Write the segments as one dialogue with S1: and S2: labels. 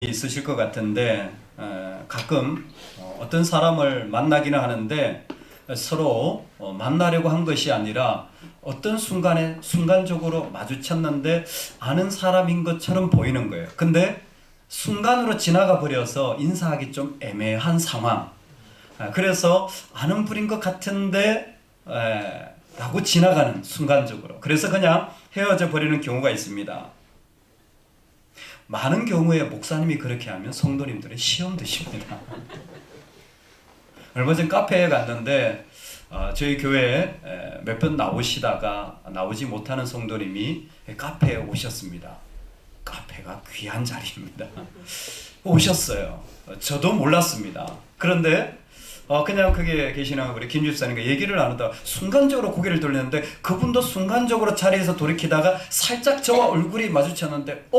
S1: 있으실 것 같은데 가끔 어떤 사람을 만나기는 하는데 서로 만나려고 한 것이 아니라 어떤 순간에 순간적으로 마주쳤는데 아는 사람인 것처럼 보이는 거예요. 근데 순간으로 지나가 버려서 인사하기 좀 애매한 상황. 그래서 아는 분인 것 같은데 라고 지나가는 순간적으로. 그래서 그냥 헤어져 버리는 경우가 있습니다. 많은 경우에 목사님이 그렇게 하면 성도님들은 시험 드십니다. 얼마 전 카페에 갔는데 저희 교회에 몇 번 나오시다가 나오지 못하는 성도님이 카페에 오셨습니다. 카페가 귀한 자리입니다. 오셨어요. 저도 몰랐습니다. 그런데 그냥 거기에 계시는 우리 김 집사님과 얘기를 나누다가 순간적으로 고개를 돌렸는데 그분도 순간적으로 자리에서 돌이키다가 살짝 저와 얼굴이 마주쳤는데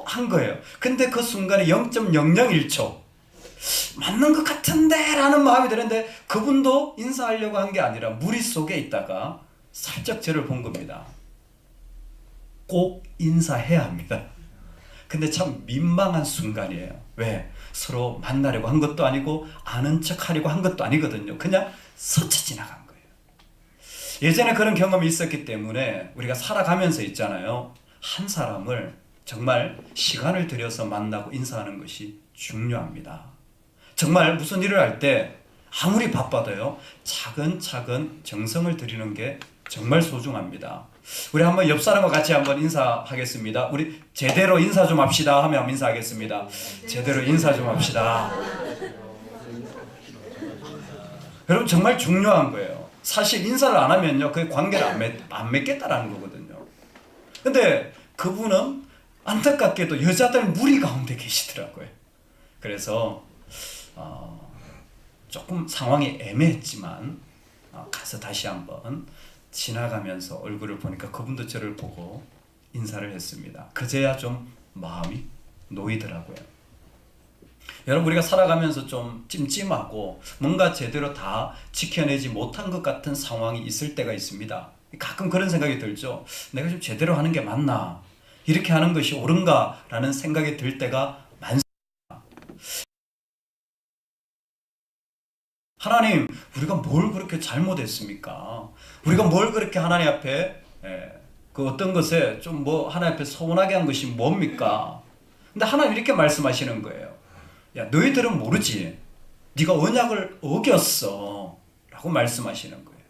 S1: 한 거예요. 근데 그 순간에 0.001초 맞는 것 같은데 라는 마음이 드는데 그분도 인사하려고 한 게 아니라 무리 속에 있다가 살짝 저를 본 겁니다. 꼭 인사해야 합니다. 근데 참 민망한 순간이에요. 왜? 서로 만나려고 한 것도 아니고 아는 척 하려고 한 것도 아니거든요. 그냥 스쳐 지나간 거예요. 예전에 그런 경험이 있었기 때문에 우리가 살아가면서 있잖아요. 한 사람을 정말 시간을 들여서 만나고 인사하는 것이 중요합니다. 정말 무슨 일을 할 때 아무리 바빠도요, 차근차근 정성을 들이는 게 정말 소중합니다. 우리 한번 옆 사람과 같이 한번 인사하겠습니다. 우리 제대로 인사 좀 합시다 하면 한번 인사하겠습니다. 제대로 인사 좀 합시다. 여러분 정말 중요한 거예요. 사실 인사를 안 하면요, 그 관계를 안 맺겠다라는 거거든요. 근데 그분은 안타깝게도 여자들 무리 가운데 계시더라고요. 그래서 조금 상황이 애매했지만 가서 다시 한번 지나가면서 얼굴을 보니까 그분도 저를 보고 인사를 했습니다. 그제야 좀 마음이 놓이더라고요. 여러분 우리가 살아가면서 좀 찜찜하고 뭔가 제대로 다 지켜내지 못한 것 같은 상황이 있을 때가 있습니다. 가끔 그런 생각이 들죠. 내가 좀 제대로 하는 게 맞나? 이렇게 하는 것이 옳은가? 라는 생각이 들 때가 많습니다. 하나님, 우리가 뭘 그렇게 잘못했습니까? 우리가 뭘 그렇게 하나님 앞에 그 어떤 것에 좀 하나님 앞에 서운하게 한 것이 뭡니까? 근데 하나님 이렇게 말씀하시는 거예요. 야, 너희들은 모르지. 네가 언약을 어겼어. 라고 말씀하시는 거예요.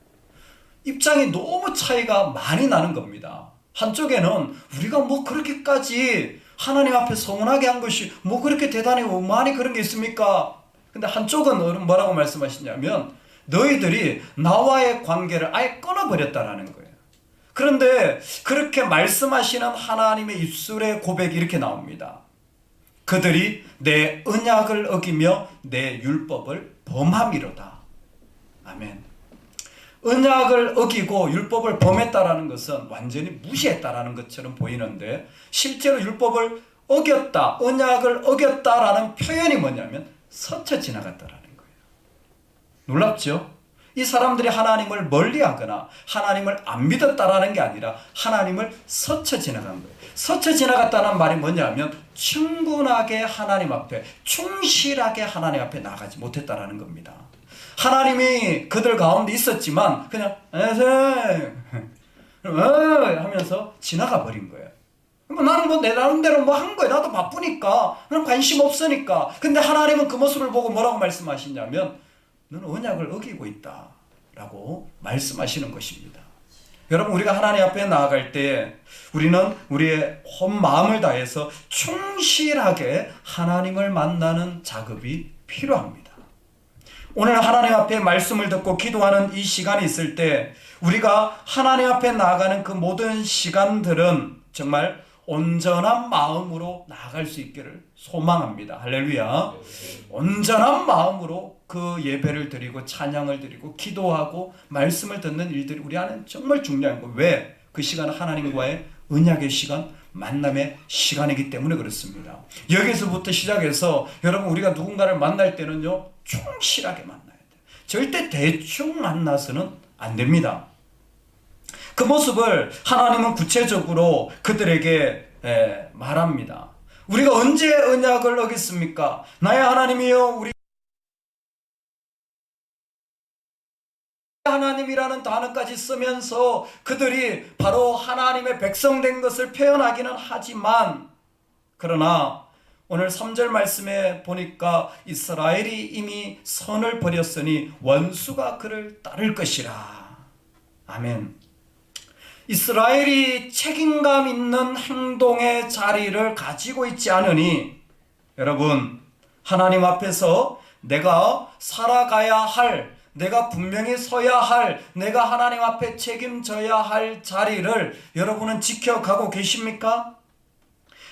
S1: 입장이 너무 차이가 많이 나는 겁니다. 한쪽에는 우리가 그렇게까지 하나님 앞에 서운하게 한 것이 그렇게 대단히 많이 그런 게 있습니까? 근데 한쪽은 뭐라고 말씀하시냐면 너희들이 나와의 관계를 아예 끊어버렸다라는 거예요. 그런데 그렇게 말씀하시는 하나님의 입술의 고백이 이렇게 나옵니다. 그들이 내 언약을 어기며 내 율법을 범함이로다. 아멘. 언약을 어기고 율법을 범했다라는 것은 완전히 무시했다라는 것처럼 보이는데 실제로 율법을 어겼다, 언약을 어겼다라는 표현이 뭐냐면 스쳐 지나갔다라는 거예요. 놀랍죠? 이 사람들이 하나님을 멀리하거나 하나님을 안 믿었다라는 게 아니라 하나님을 스쳐 지나간 거예요. 스쳐 지나갔다는 말이 뭐냐면 충분하게 하나님 앞에, 충실하게 하나님 앞에 나가지 못했다라는 겁니다. 하나님이 그들 가운데 있었지만 그냥 하면서 지나가 버린 거예요. 나는 내 나름대로 한 거야. 나도 바쁘니까. 나는 관심 없으니까. 근데 하나님은 그 모습을 보고 뭐라고 말씀하시냐면 너는 언약을 어기고 있다 라고 말씀하시는 것입니다. 여러분 우리가 하나님 앞에 나아갈 때 우리는 우리의 온 마음을 다해서 충실하게 하나님을 만나는 작업이 필요합니다. 오늘 하나님 앞에 말씀을 듣고 기도하는 이 시간이 있을 때 우리가 하나님 앞에 나아가는 그 모든 시간들은 정말 온전한 마음으로 나아갈 수 있기를 소망합니다. 할렐루야. 온전한 마음으로 그 예배를 드리고 찬양을 드리고 기도하고 말씀을 듣는 일들이 우리 안에 정말 중요한 거예요. 왜? 그 시간은 하나님과의 언약의 시간, 만남의 시간이기 때문에 그렇습니다. 여기서부터 시작해서 여러분 우리가 누군가를 만날 때는요 충실하게 만나야 돼요. 절대 대충 만나서는 안 됩니다. 그 모습을 하나님은 구체적으로 그들에게 말합니다. 우리가 언제 언약을 어겼습니까? 나의 하나님이여, 우리 하나님이라는 단어까지 쓰면서 그들이 바로 하나님의 백성된 것을 표현하기는 하지만, 그러나 오늘 3절 말씀에 보니까 이스라엘이 이미 선을 버렸으니 원수가 그를 따를 것이라. 아멘. 이스라엘이 책임감 있는 행동의 자리를 가지고 있지 않으니, 여러분, 하나님 앞에서 내가 살아가야 할, 내가 분명히 서야 할, 내가 하나님 앞에 책임져야 할 자리를 여러분은 지켜가고 계십니까?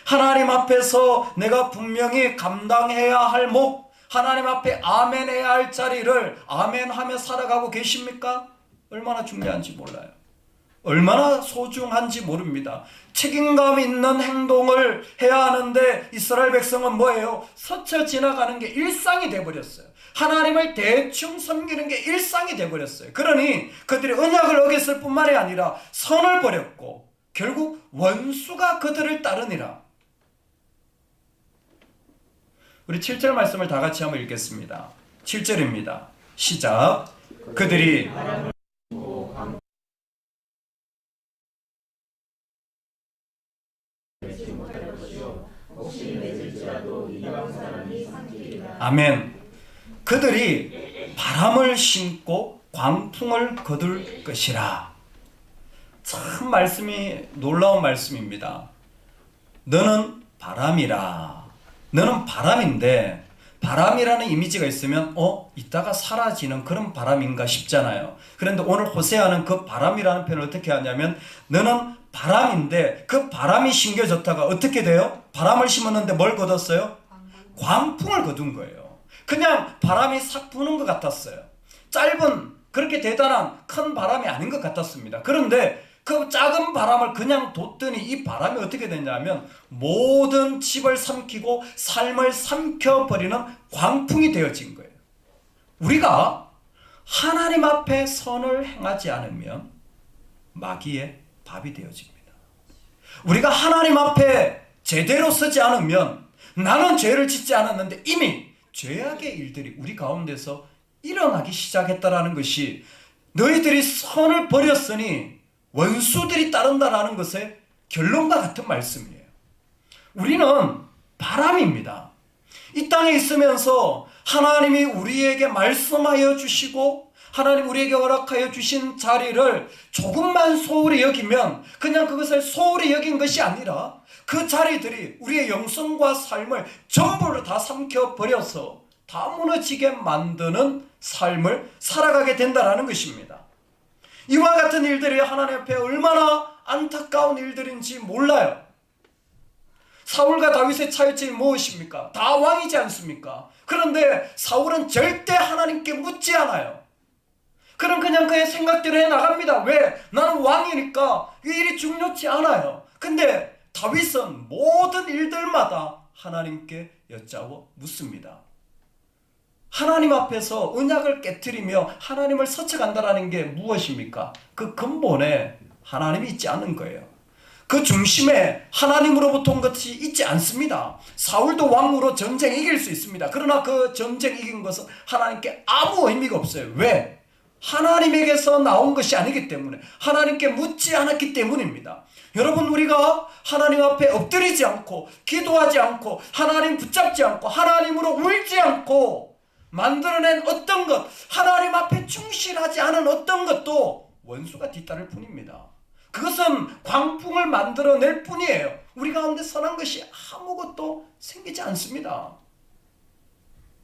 S1: 하나님 앞에서 내가 분명히 감당해야 할 목, 하나님 앞에 아멘해야 할 자리를 아멘하며 살아가고 계십니까? 얼마나 중요한지 몰라요. 얼마나 소중한지 모릅니다. 책임감 있는 행동을 해야 하는데 이스라엘 백성은 뭐예요? 스쳐 지나가는 게 일상이 돼버렸어요. 하나님을 대충 섬기는 게 일상이 돼버렸어요. 그러니 그들이 언약을 어겼을 뿐만이 아니라 선을 버렸고 결국 원수가 그들을 따르니라. 우리 7절 말씀을 다 같이 한번 읽겠습니다. 7절입니다. 시작. 그들이 아멘. 그들이 바람을 심고 광풍을 거둘 것이라. 참 말씀이 놀라운 말씀입니다. 너는 바람이라. 너는 바람인데, 바람이라는 이미지가 있으면 이따가 사라지는 그런 바람인가 싶잖아요. 그런데 오늘 호세아는 그 바람이라는 표현을 어떻게 하냐면, 너는 바람인데 그 바람이 심겨졌다가 어떻게 돼요? 바람을 심었는데 뭘 거뒀어요? 광풍을 거둔 거예요. 그냥 바람이 싹 부는 것 같았어요. 짧은, 그렇게 대단한 큰 바람이 아닌 것 같았습니다. 그런데 그 작은 바람을 그냥 뒀더니 이 바람이 어떻게 됐냐면 모든 집을 삼키고 삶을 삼켜버리는 광풍이 되어진 거예요. 우리가 하나님 앞에 선을 행하지 않으면 마귀의 밥이 되어집니다. 우리가 하나님 앞에 제대로 서지 않으면, 나는 죄를 짓지 않았는데 이미 죄악의 일들이 우리 가운데서 일어나기 시작했다라는 것이, 너희들이 선을 버렸으니 원수들이 따른다라는 것의 결론과 같은 말씀이에요. 우리는 바람입니다. 이 땅에 있으면서 하나님이 우리에게 말씀하여 주시고 하나님 우리에게 허락하여 주신 자리를 조금만 소홀히 여기면 그냥 그것을 소홀히 여긴 것이 아니라 그 자리들이 우리의 영성과 삶을 전부를 다 삼켜버려서 다 무너지게 만드는 삶을 살아가게 된다는 것입니다. 이와 같은 일들이 하나님 앞에 얼마나 안타까운 일들인지 몰라요. 사울과 다윗의 차이점이 무엇입니까? 다 왕이지 않습니까? 그런데 사울은 절대 하나님께 묻지 않아요. 그럼 그냥 그의 생각대로 해나갑니다. 왜? 나는 왕이니까 이 일이 중요치 않아요. 근데 다윗은 모든 일들마다 하나님께 여짜워 묻습니다. 하나님 앞에서 언약을 깨트리며 하나님을 스쳐간다는 게 무엇입니까? 그 근본에 하나님이 있지 않은 거예요. 그 중심에 하나님으로부터 온 것이 있지 않습니다. 사울도 왕으로 전쟁 이길 수 있습니다. 그러나 그 전쟁 이긴 것은 하나님께 아무 의미가 없어요. 왜? 하나님에게서 나온 것이 아니기 때문에, 하나님께 묻지 않았기 때문입니다. 여러분, 우리가 하나님 앞에 엎드리지 않고 기도하지 않고 하나님 붙잡지 않고 하나님으로 울지 않고 만들어낸 어떤 것, 하나님 앞에 충실하지 않은 어떤 것도 원수가 뒤따를 뿐입니다. 그것은 광풍을 만들어낼 뿐이에요. 우리 가운데 선한 것이 아무것도 생기지 않습니다.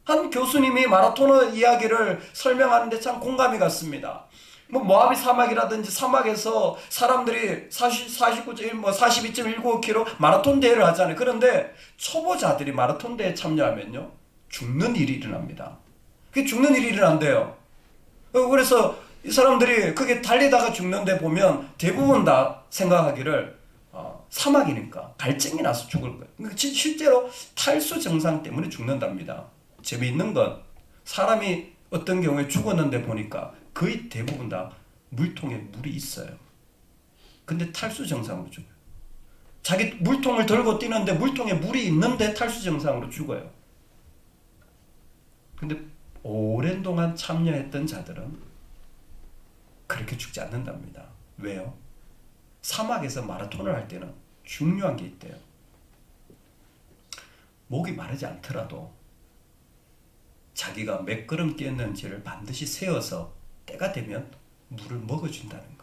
S1: 한 교수님이 마라토너 이야기를 설명하는데 참 공감이 갔습니다. 모아비 사막이라든지 사막에서 사람들이 42.19km 마라톤 대회를 하잖아요. 그런데 초보자들이 마라톤 대회에 참여하면요, 죽는 일이 일어납니다. 그게 죽는 일이 일어난대요. 그래서 이 사람들이 그게 달리다가 죽는데 보면 대부분 다 생각하기를 사막이니까 갈증이 나서 죽을 거예요. 그러니까 실제로 탈수 증상 때문에 죽는답니다. 재미있는 건 사람이 어떤 경우에 죽었는데 보니까 거의 대부분 다 물통에 물이 있어요. 근데 탈수 증상으로 죽어요. 자기 물통을 들고 뛰는데 물통에 물이 있는데 탈수 증상으로 죽어요. 근데 오랜 동안 참여했던 자들은 그렇게 죽지 않는답니다. 왜요? 사막에서 마라톤을 할 때는 중요한 게 있대요. 목이 마르지 않더라도 자기가 몇 걸음 뛰었는지를 반드시 세어서 때가 되면 물을 먹어준다는 거예요.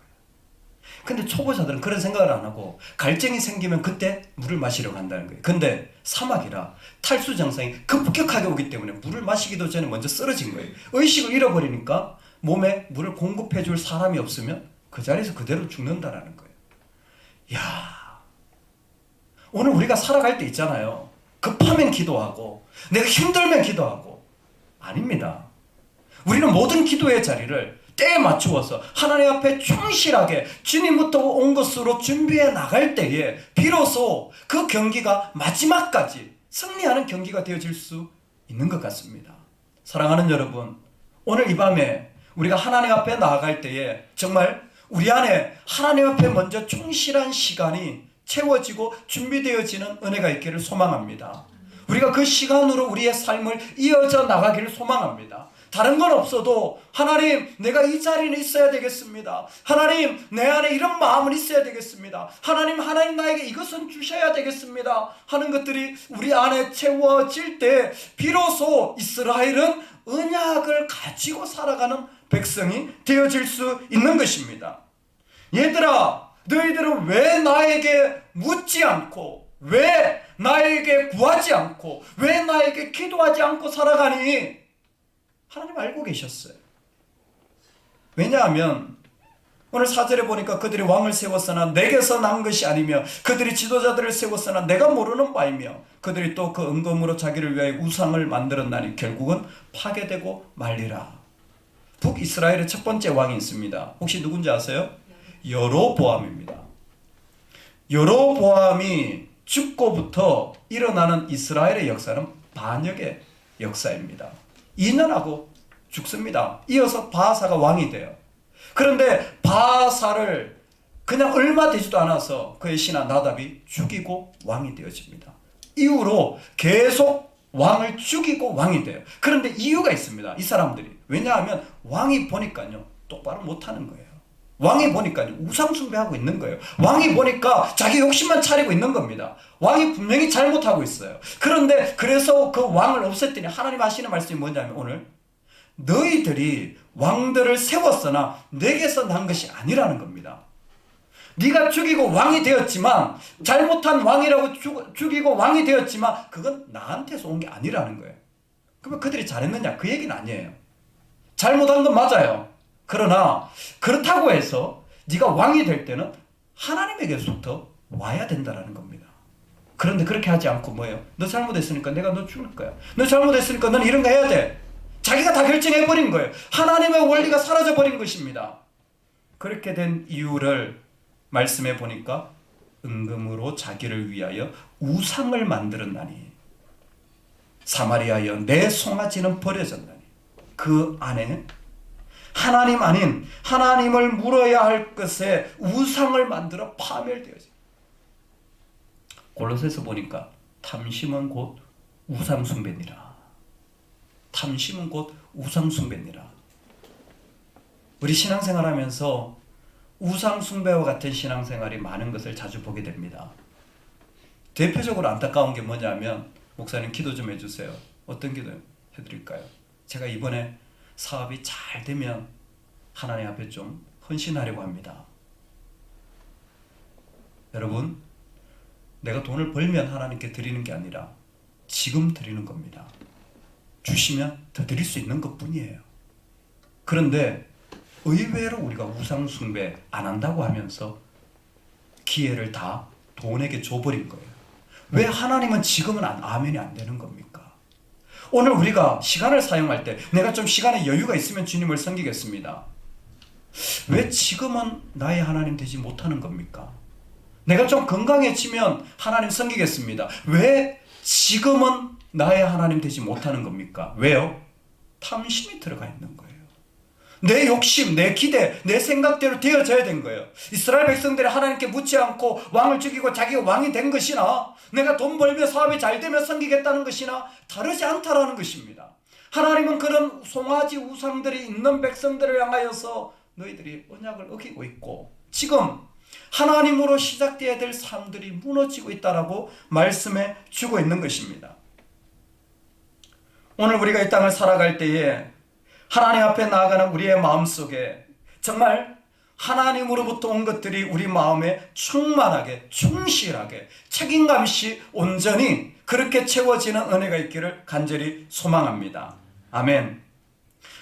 S1: 근데 초보자들은 그런 생각을 안 하고 갈증이 생기면 그때 물을 마시려고 한다는 거예요. 근데 사막이라 탈수 증상이 급격하게 오기 때문에 물을 마시기도 전에 먼저 쓰러진 거예요. 의식을 잃어버리니까 몸에 물을 공급해 줄 사람이 없으면 그 자리에서 그대로 죽는다라는 거예요. 야, 오늘 우리가 살아갈 때 있잖아요. 급하면 기도하고 내가 힘들면 기도하고. 아닙니다. 우리는 모든 기도의 자리를 때에 맞추어서 하나님 앞에 충실하게 주님부터 온 것으로 준비해 나갈 때에 비로소 그 경기가 마지막까지 승리하는 경기가 되어질 수 있는 것 같습니다. 사랑하는 여러분, 오늘 이 밤에 우리가 하나님 앞에 나아갈 때에 정말 우리 안에 하나님 앞에 먼저 충실한 시간이 채워지고 준비되어지는 은혜가 있기를 소망합니다. 우리가 그 시간으로 우리의 삶을 이어져 나가기를 소망합니다. 다른 건 없어도 하나님, 내가 이 자리에 있어야 되겠습니다. 하나님, 내 안에 이런 마음은 있어야 되겠습니다. 하나님 나에게 이것은 주셔야 되겠습니다 하는 것들이 우리 안에 채워질 때 비로소 이스라엘은 언약을 가지고 살아가는 백성이 되어질 수 있는 것입니다. 얘들아, 너희들은 왜 나에게 묻지 않고, 왜 나에게 구하지 않고, 왜 나에게 기도하지 않고 살아가니? 하나님 알고 계셨어요. 왜냐하면 오늘 4절에 보니까 그들이 왕을 세웠으나 내게서 난 것이 아니며 그들이 지도자들을 세웠으나 내가 모르는 바이며 그들이 또 그 은금으로 자기를 위하여 우상을 만들었나니 결국은 파괴되고 말리라. 북이스라엘의 첫 번째 왕이 있습니다. 혹시 누군지 아세요? 여로보암입니다. 여로보암이 죽고부터 일어나는 이스라엘의 역사는 반역의 역사입니다. 2년하고 죽습니다. 이어서 바하사가 왕이 돼요. 그런데 바하사를 그냥 얼마 되지도 않아서 그의 신하 나답이 죽이고 왕이 되어집니다. 이후로 계속 왕을 죽이고 왕이 돼요. 그런데 이유가 있습니다. 이 사람들이. 왜냐하면 왕이 보니까요, 똑바로 못하는 거예요. 왕이 보니까 우상 숭배하고 있는 거예요. 왕이 보니까 자기 욕심만 차리고 있는 겁니다. 왕이 분명히 잘못하고 있어요. 그런데 그래서 그 왕을 없앴더니 하나님 하시는 말씀이 뭐냐면 오늘 너희들이 왕들을 세웠으나 내게서 난 것이 아니라는 겁니다. 네가 죽이고 왕이 되었지만, 잘못한 왕이라고 죽이고 왕이 되었지만 그건 나한테서 온 게 아니라는 거예요. 그러면 그들이 잘했느냐? 그 얘기는 아니에요. 잘못한 건 맞아요. 그러나 그렇다고 해서 네가 왕이 될 때는 하나님에게서부터 와야 된다는 겁니다. 그런데 그렇게 하지 않고 뭐예요? 너 잘못했으니까 내가 너 죽일 거야. 너 잘못했으니까 너는 이런 거 해야 돼. 자기가 다 결정해버린 거예요. 하나님의 원리가 사라져버린 것입니다. 그렇게 된 이유를 말씀해 보니까 은금으로 자기를 위하여 우상을 만들었나니 사마리아여 내 송아지는 버려졌나니 그 안에 하나님 아닌 하나님을 물어야 할 것에 우상을 만들어 파멸되어져. 골로새서 보니까 탐심은 곧 우상 숭배니라. 탐심은 곧 우상 숭배니라. 우리 신앙생활하면서 우상 숭배와 같은 신앙생활이 많은 것을 자주 보게 됩니다. 대표적으로 안타까운 게 뭐냐면, 목사님 기도 좀 해주세요. 어떤 기도 해드릴까요? 제가 이번에 사업이 잘 되면 하나님 앞에 좀 헌신하려고 합니다. 여러분, 내가 돈을 벌면 하나님께 드리는 게 아니라 지금 드리는 겁니다. 주시면 더 드릴 수 있는 것뿐이에요. 그런데 의외로 우리가 우상 숭배 안 한다고 하면서 기회를 다 돈에게 줘버린 거예요. 왜 하나님은 지금은 아멘이 안 되는 겁니까? 오늘 우리가 시간을 사용할 때 내가 좀 시간에 여유가 있으면 주님을 섬기겠습니다. 왜 지금은 나의 하나님 되지 못하는 겁니까? 내가 좀 건강해지면 하나님 섬기겠습니다. 왜 지금은 나의 하나님 되지 못하는 겁니까? 왜요? 탐심이 들어가 있는 거예요. 내 욕심, 내 기대, 내 생각대로 되어져야 된 거예요. 이스라엘 백성들이 하나님께 묻지 않고 왕을 죽이고 자기가 왕이 된 것이나 내가 돈 벌며 사업이 잘 되며 섬기겠다는 것이나 다르지 않다라는 것입니다. 하나님은 그런 송아지 우상들이 있는 백성들을 향하여서 너희들이 언약을 어기고 있고 지금 하나님으로 시작되어야 될 삶들이 무너지고 있다라고 말씀해 주고 있는 것입니다. 오늘 우리가 이 땅을 살아갈 때에 하나님 앞에 나아가는 우리의 마음속에 정말 하나님으로부터 온 것들이 우리 마음에 충만하게 충실하게 책임감시 온전히 그렇게 채워지는 은혜가 있기를 간절히 소망합니다. 아멘.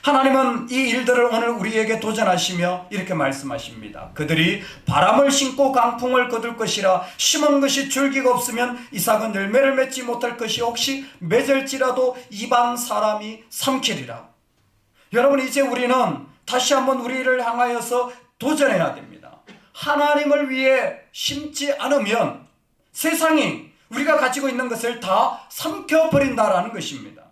S1: 하나님은 이 일들을 오늘 우리에게 도전하시며 이렇게 말씀하십니다. 그들이 바람을 신고 강풍을 거둘 것이라 심은 것이 줄기가 없으면 이삭은 열매를 맺지 못할 것이 혹시 맺을지라도 이방 사람이 삼키리라. 여러분 이제 우리는 다시 한번 우리를 향하여서 도전해야 됩니다. 하나님을 위해 심지 않으면 세상이 우리가 가지고 있는 것을 다 삼켜버린다라는 것입니다.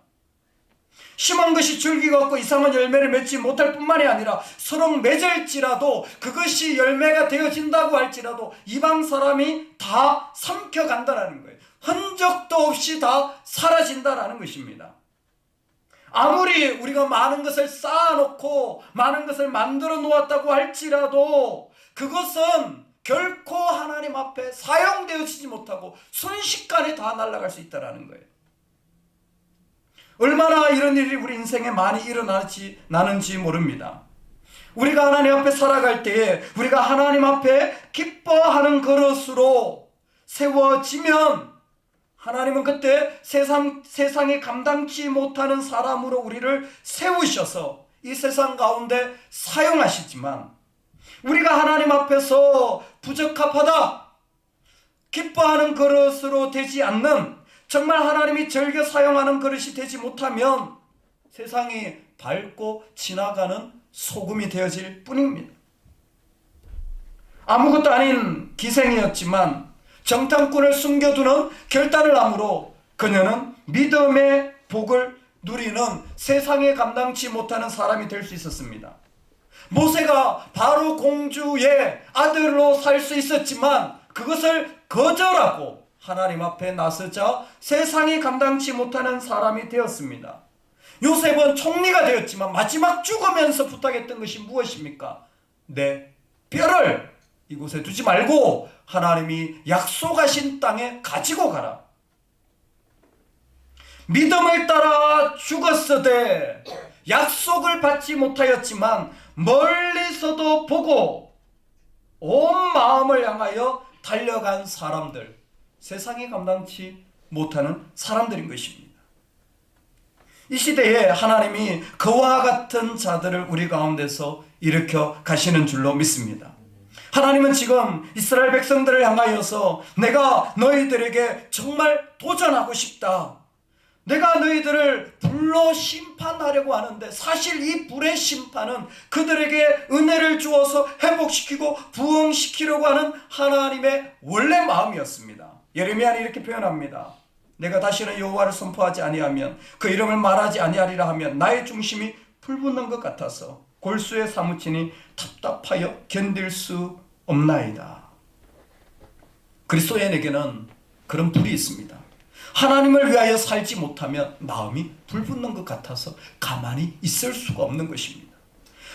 S1: 심은 것이 줄기가 없고 이상한 열매를 맺지 못할 뿐만이 아니라 서로 맺을지라도 그것이 열매가 되어진다고 할지라도 이방 사람이 다 삼켜간다라는 거예요. 흔적도 없이 다 사라진다라는 것입니다. 아무리 우리가 많은 것을 쌓아놓고 많은 것을 만들어 놓았다고 할지라도 그것은 결코 하나님 앞에 사용되어지지 못하고 순식간에 다 날아갈 수 있다는 거예요. 얼마나 이런 일이 우리 인생에 많이 일어나는지 모릅니다. 우리가 하나님 앞에 살아갈 때에 우리가 하나님 앞에 기뻐하는 그릇으로 세워지면 하나님은 그때 세상에 감당치 못하는 사람으로 우리를 세우셔서 이 세상 가운데 사용하시지만 우리가 하나님 앞에서 부적합하다 기뻐하는 그릇으로 되지 않는 정말 하나님이 즐겨 사용하는 그릇이 되지 못하면 세상이 밟고 지나가는 소금이 되어질 뿐입니다. 아무것도 아닌 기생이었지만 정탐꾼을 숨겨두는 결단을 함으로 그녀는 믿음의 복을 누리는 세상에 감당치 못하는 사람이 될 수 있었습니다. 모세가 바로 공주의 아들로 살 수 있었지만 그것을 거절하고 하나님 앞에 나서자 세상이 감당치 못하는 사람이 되었습니다. 요셉은 총리가 되었지만 마지막 죽으면서 부탁했던 것이 무엇입니까? 내 뼈를 이곳에 두지 말고 하나님이 약속하신 땅에 가지고 가라. 믿음을 따라 죽었으되 약속을 받지 못하였지만 멀리서도 보고 온 마음을 향하여 달려간 사람들, 세상이 감당치 못하는 사람들인 것입니다. 이 시대에 하나님이 그와 같은 자들을 우리 가운데서 일으켜 가시는 줄로 믿습니다. 하나님은 지금 이스라엘 백성들을 향하여서 내가 너희들에게 정말 도전하고 싶다. 내가 너희들을 불로 심판하려고 하는데 사실 이 불의 심판은 그들에게 은혜를 주어서 회복시키고 부흥시키려고 하는 하나님의 원래 마음이었습니다. 예레미야는 이렇게 표현합니다. 내가 다시는 여호와를 선포하지 아니하면 그 이름을 말하지 아니하리라 하면 나의 중심이 불붙는 것 같아서 골수에 사무치니 답답하여 견딜 수 없나이다. 그리스도인에게는 그런 불이 있습니다. 하나님을 위하여 살지 못하면 마음이 불붙는 것 같아서 가만히 있을 수가 없는 것입니다.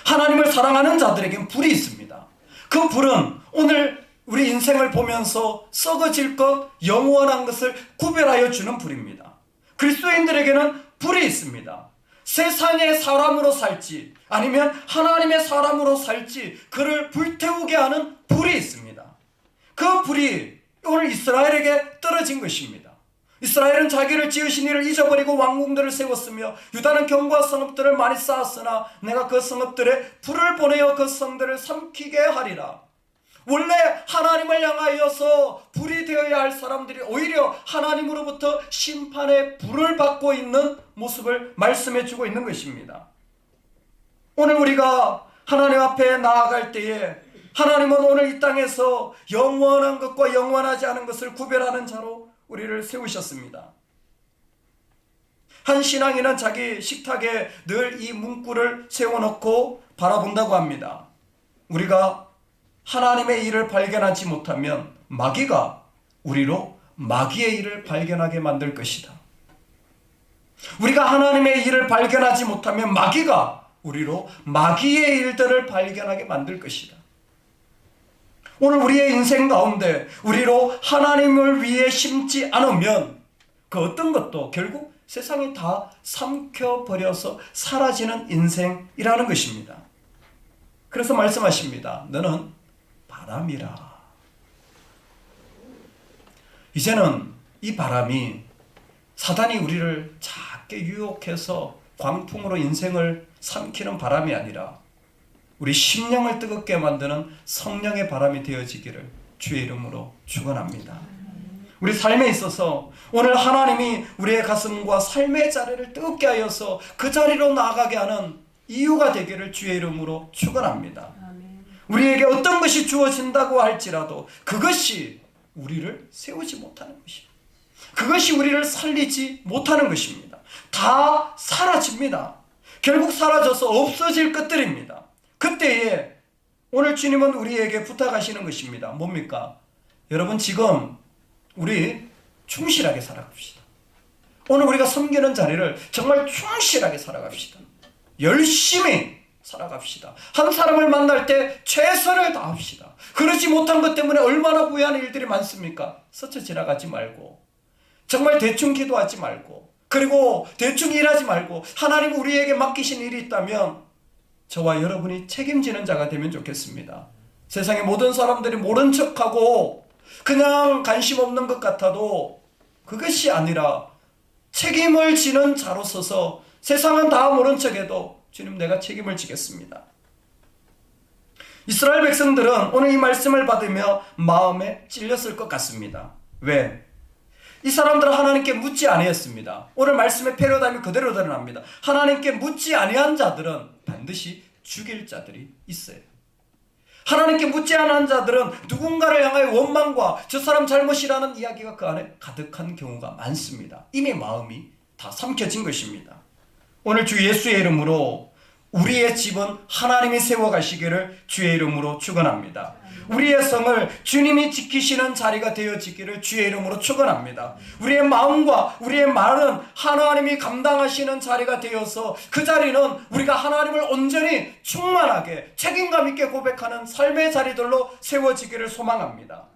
S1: 하나님을 사랑하는 자들에게는 불이 있습니다. 그 불은 오늘 우리 인생을 보면서 썩어질 것, 영원한 것을 구별하여 주는 불입니다. 그리스도인들에게는 불이 있습니다. 세상의 사람으로 살지 아니면 하나님의 사람으로 살지 그를 불태우게 하는 불이 있습니다. 그 불이 오늘 이스라엘에게 떨어진 것입니다. 이스라엘은 자기를 지으신 이를 잊어버리고 왕궁들을 세웠으며 유다는 경과 성읍들을 많이 쌓았으나 내가 그 성읍들에 불을 보내어 그 성들을 삼키게 하리라. 원래 하나님을 향하여서 불이 되어야 할 사람들이 오히려 하나님으로부터 심판의 불을 받고 있는 모습을 말씀해 주고 있는 것입니다. 오늘 우리가 하나님 앞에 나아갈 때에 하나님은 오늘 이 땅에서 영원한 것과 영원하지 않은 것을 구별하는 자로 우리를 세우셨습니다. 한 신앙인은 자기 식탁에 늘 이 문구를 세워놓고 바라본다고 합니다. 우리가 하나님의 일을 발견하지 못하면 마귀가 우리로 마귀의 일을 발견하게 만들 것이다. 우리가 하나님의 일을 발견하지 못하면 마귀가 우리로 마귀의 일들을 발견하게 만들 것이다. 오늘 우리의 인생 가운데 우리로 하나님을 위해 심지 않으면 그 어떤 것도 결국 세상이 다 삼켜버려서 사라지는 인생이라는 것입니다. 그래서 말씀하십니다. 너는 바람이라. 이제는 이 바람이 사단이 우리를 작게 유혹해서 광풍으로 인생을 삼키는 바람이 아니라 우리 심령을 뜨겁게 만드는 성령의 바람이 되어지기를 주의 이름으로 축원합니다. 우리 삶에 있어서 오늘 하나님이 우리의 가슴과 삶의 자리를 뜨겁게 하여서 그 자리로 나아가게 하는 이유가 되기를 주의 이름으로 축원합니다. 우리에게 어떤 것이 주어진다고 할지라도 그것이 우리를 세우지 못하는 것입니다. 그것이 우리를 살리지 못하는 것입니다. 다 사라집니다. 결국 사라져서 없어질 것들입니다. 그때에 오늘 주님은 우리에게 부탁하시는 것입니다. 뭡니까? 여러분 지금 우리 충실하게 살아갑시다. 오늘 우리가 섬기는 자리를 정말 충실하게 살아갑시다. 열심히 살아갑시다. 한 사람을 만날 때 최선을 다합시다. 그러지 못한 것 때문에 얼마나 후회하는 일들이 많습니까? 스쳐 지나가지 말고 정말 대충 기도하지 말고 그리고 대충 일하지 말고 하나님 우리에게 맡기신 일이 있다면 저와 여러분이 책임지는 자가 되면 좋겠습니다. 세상의 모든 사람들이 모른 척하고 그냥 관심 없는 것 같아도 그것이 아니라 책임을 지는 자로 서서 세상은 다 모른 척해도 주님 내가 책임을 지겠습니다. 이스라엘 백성들은 오늘 이 말씀을 받으며 마음에 찔렸을 것 같습니다. 왜? 이 사람들은 하나님께 묻지 아니했습니다. 오늘 말씀의 패러다임이 그대로 드러납니다. 하나님께 묻지 아니한 자들은 반드시 죽일 자들이 있어요. 하나님께 묻지 않은 자들은 누군가를 향하여 원망과 저 사람 잘못이라는 이야기가 그 안에 가득한 경우가 많습니다. 이미 마음이 다 삼켜진 것입니다. 오늘 주 예수의 이름으로 우리의 집은 하나님이 세워가시기를 주의 이름으로 축원합니다. 우리의 성을 주님이 지키시는 자리가 되어지기를 주의 이름으로 축원합니다. 우리의 마음과 우리의 말은 하나님이 감당하시는 자리가 되어서 그 자리는 우리가 하나님을 온전히 충만하게 책임감 있게 고백하는 삶의 자리들로 세워지기를 소망합니다.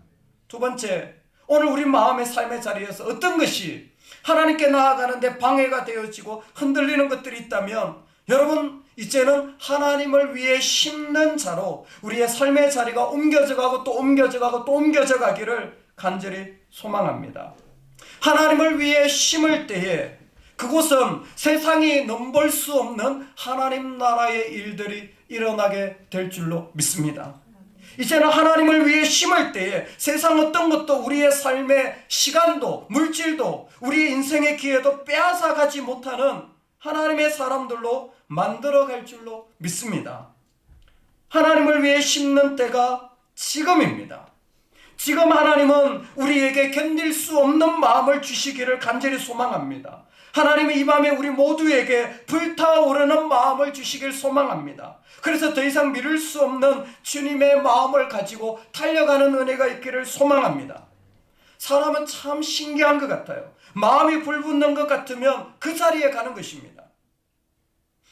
S1: 두 번째, 오늘 우리 마음의 삶의 자리에서 어떤 것이 하나님께 나아가는데 방해가 되어지고 흔들리는 것들이 있다면 여러분 이제는 하나님을 위해 심는 자로 우리의 삶의 자리가 옮겨져 가고 또 옮겨져 가고 또 옮겨져 가기를 간절히 소망합니다. 하나님을 위해 심을 때에 그곳은 세상이 넘볼 수 없는 하나님 나라의 일들이 일어나게 될 줄로 믿습니다. 이제는 하나님을 위해 심을 때에 세상 어떤 것도 우리의 삶의 시간도 물질도 우리의 인생의 기회도 빼앗아가지 못하는 하나님의 사람들로 만들어갈 줄로 믿습니다. 하나님을 위해 심는 때가 지금입니다. 지금 하나님은 우리에게 견딜 수 없는 마음을 주시기를 간절히 소망합니다. 하나님이 이 밤에 우리 모두에게 불타오르는 마음을 주시길 소망합니다. 그래서 더 이상 미룰 수 없는 주님의 마음을 가지고 달려가는 은혜가 있기를 소망합니다. 사람은 참 신기한 것 같아요. 마음이 불붙는 것 같으면 그 자리에 가는 것입니다.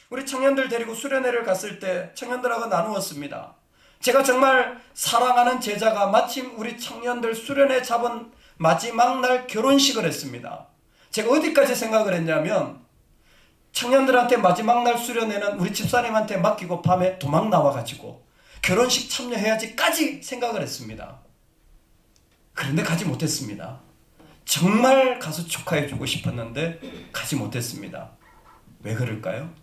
S1: 우리 청년들 데리고 수련회를 갔을 때 청년들하고 나누었습니다. 제가 정말 사랑하는 제자가 마침 우리 청년들 수련회 잡은 마지막 날 결혼식을 했습니다. 제가 어디까지 생각을 했냐면 청년들한테 마지막 날 수련회는 우리 집사님한테 맡기고 밤에 도망 나와가지고 결혼식 참여해야지까지 생각을 했습니다. 그런데 가지 못했습니다. 정말 가서 축하해주고 싶었는데 가지 못했습니다. 왜 그럴까요?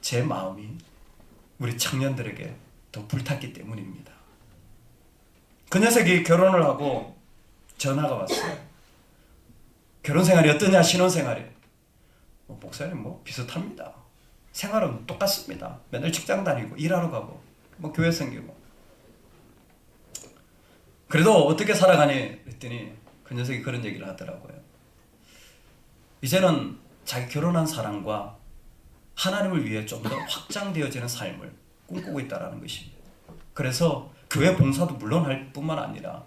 S1: 제 마음이 우리 청년들에게 더 불탔기 때문입니다. 그 녀석이 결혼을 하고 전화가 왔어요. 결혼 생활이 어떠냐, 신혼 생활이. 목사님 비슷합니다. 생활은 똑같습니다. 맨날 직장 다니고 일하러 가고 교회 생기고. 그래도 어떻게 살아가니 그랬더니 그 녀석이 그런 얘기를 하더라고요. 이제는 자기 결혼한 사람과 하나님을 위해 좀 더 확장되어지는 삶을 꿈꾸고 있다는 것입니다. 그래서 교회 봉사도 물론 할 뿐만 아니라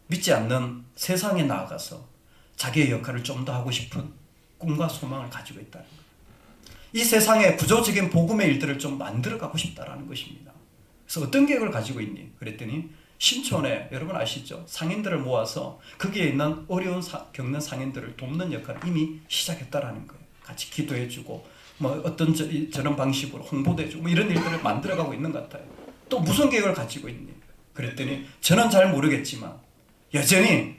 S1: 믿지 않는 세상에 나아가서 자기의 역할을 좀 더 하고 싶은 꿈과 소망을 가지고 있다는 거예요. 이 세상에 구조적인 복음의 일들을 좀 만들어가고 싶다는 것입니다. 그래서 어떤 계획을 가지고 있니? 그랬더니 신촌에 여러분 아시죠? 상인들을 모아서 거기에 있는 어려운 겪는 상인들을 돕는 역할을 이미 시작했다라는 거예요. 같이 기도해주고 뭐 어떤 저런 방식으로 홍보도 해주고 뭐 이런 일들을 만들어가고 있는 것 같아요. 또 무슨 계획을 가지고 있니? 그랬더니 저는 잘 모르겠지만 여전히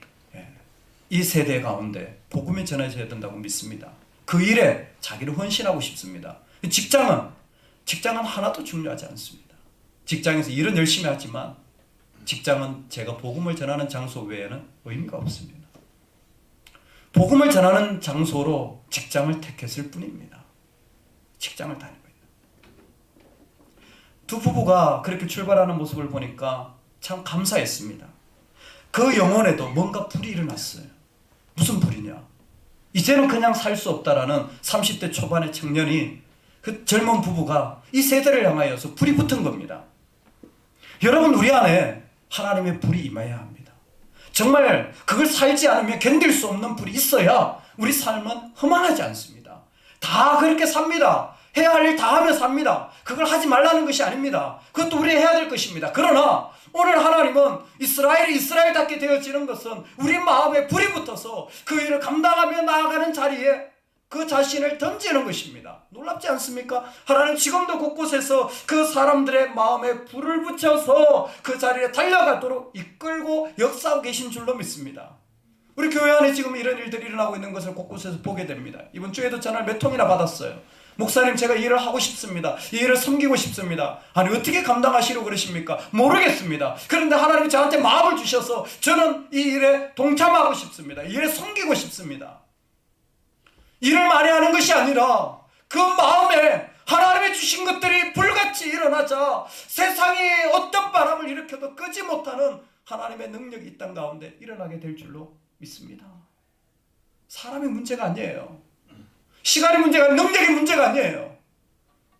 S1: 이 세대 가운데 복음이 전해져야 된다고 믿습니다. 그 일에 자기를 헌신하고 싶습니다. 직장은 하나도 중요하지 않습니다. 직장에서 일은 열심히 하지만 직장은 제가 복음을 전하는 장소 외에는 의미가 없습니다. 복음을 전하는 장소로 직장을 택했을 뿐입니다. 직장을 다니고 있는 두 부부가 그렇게 출발하는 모습을 보니까 참 감사했습니다. 그 영혼에도 뭔가 불이 일어났어요. 무슨 불이냐? 이제는 그냥 살 수 없다라는 30대 초반의 청년이 그 젊은 부부가 이 세대를 향하여서 불이 붙은 겁니다. 여러분, 우리 안에 하나님의 불이 임해야 합니다. 정말 그걸 살지 않으면 견딜 수 없는 불이 있어야 우리 삶은 허망하지 않습니다. 다 그렇게 삽니다. 해야 할 일 다 하며 삽니다. 그걸 하지 말라는 것이 아닙니다. 그것도 우리 해야 될 것입니다. 그러나 오늘 하나님은 이스라엘이 이스라엘답게 되어지는 것은 우리 마음에 불이 붙어서 그 일을 감당하며 나아가는 자리에 그 자신을 던지는 것입니다. 놀랍지 않습니까? 하나님 지금도 곳곳에서 그 사람들의 마음에 불을 붙여서 그 자리에 달려가도록 이끌고 역사하고 계신 줄로 믿습니다. 우리 교회 안에 지금 이런 일들이 일어나고 있는 것을 곳곳에서 보게 됩니다. 이번 주에도 전화를 몇 통이나 받았어요. 목사님, 제가 이 일을 하고 싶습니다. 이 일을 섬기고 싶습니다. 아니, 어떻게 감당하시려고 그러십니까? 모르겠습니다. 그런데 하나님이 저한테 마음을 주셔서 저는 이 일에 동참하고 싶습니다. 이 일에 섬기고 싶습니다. 일을 많이 하는 것이 아니라 그 마음에 하나님이 주신 것들이 불같이 일어나자 세상에 어떤 바람을 일으켜도 끄지 못하는 하나님의 능력이 이 땅 가운데 일어나게 될 줄로 믿습니다. 사람의 문제가 아니에요. 시간이 문제가 아니에요. 능력이 문제가 아니에요.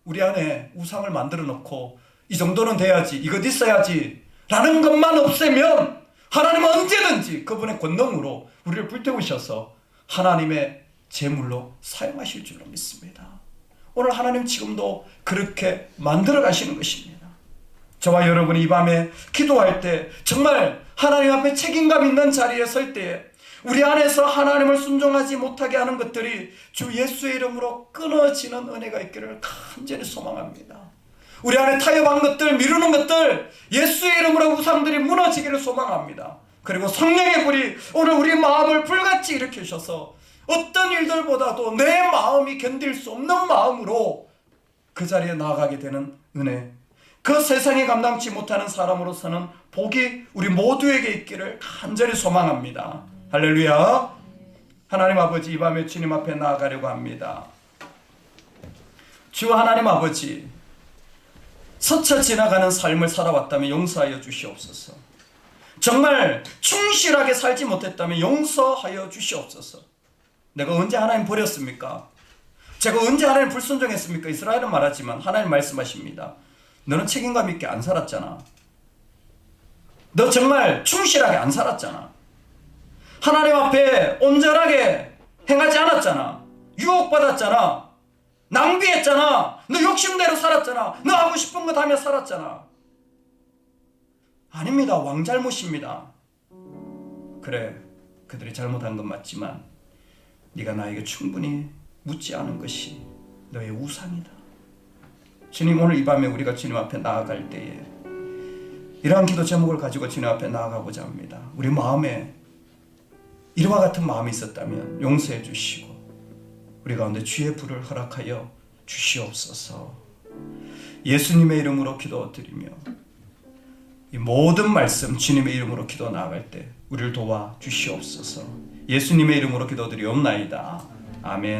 S1: 우리 안에 우상을 만들어 놓고 이 정도는 돼야지, 이것 있어야지 라는 것만 없애면 하나님은 언제든지 그분의 권능으로 우리를 불태우셔서 하나님의 제물로 사용하실 줄로 믿습니다. 오늘 하나님 지금도 그렇게 만들어 가시는 것입니다. 저와 여러분이 이 밤에 기도할 때 정말 하나님 앞에 책임감 있는 자리에 설 때에 우리 안에서 하나님을 순종하지 못하게 하는 것들이 주 예수의 이름으로 끊어지는 은혜가 있기를 간절히 소망합니다. 우리 안에 타협한 것들, 미루는 것들, 예수의 이름으로 우상들이 무너지기를 소망합니다. 그리고 성령의 불이 오늘 우리 마음을 불같이 일으키셔서 어떤 일들보다도 내 마음이 견딜 수 없는 마음으로 그 자리에 나아가게 되는 은혜, 그 세상에 감당치 못하는 사람으로서는 복이 우리 모두에게 있기를 간절히 소망합니다. 할렐루야. 하나님 아버지, 이 밤에 주님 앞에 나아가려고 합니다. 주 하나님 아버지, 스쳐 지나가는 삶을 살아왔다면 용서하여 주시옵소서. 정말 충실하게 살지 못했다면 용서하여 주시옵소서. 내가 언제 하나님 버렸습니까? 제가 언제 하나님 불순종했습니까? 이스라엘은 말하지만 하나님 말씀하십니다. 너는 책임감 있게 안 살았잖아. 너 정말 충실하게 안 살았잖아. 하나님 앞에 온전하게 행하지 않았잖아. 유혹받았잖아. 낭비했잖아. 너 욕심대로 살았잖아. 너 하고 싶은 것 하며 살았잖아. 아닙니다. 왕 잘못입니다. 그래, 그들이 잘못한 건 맞지만 네가 나에게 충분히 묻지 않은 것이 너의 우상이다. 주님, 오늘 이 밤에 우리가 주님 앞에 나아갈 때에 이러한 기도 제목을 가지고 주님 앞에 나아가고자 합니다. 우리 마음에 이와 같은 마음이 있었다면 용서해 주시고 우리 가운데 주의 불을 허락하여 주시옵소서. 예수님의 이름으로 기도드리며 이 모든 말씀 주님의 이름으로 기도 나아갈 때 우리를 도와 주시옵소서. 예수님의 이름으로 기도드리옵나이다. 아멘.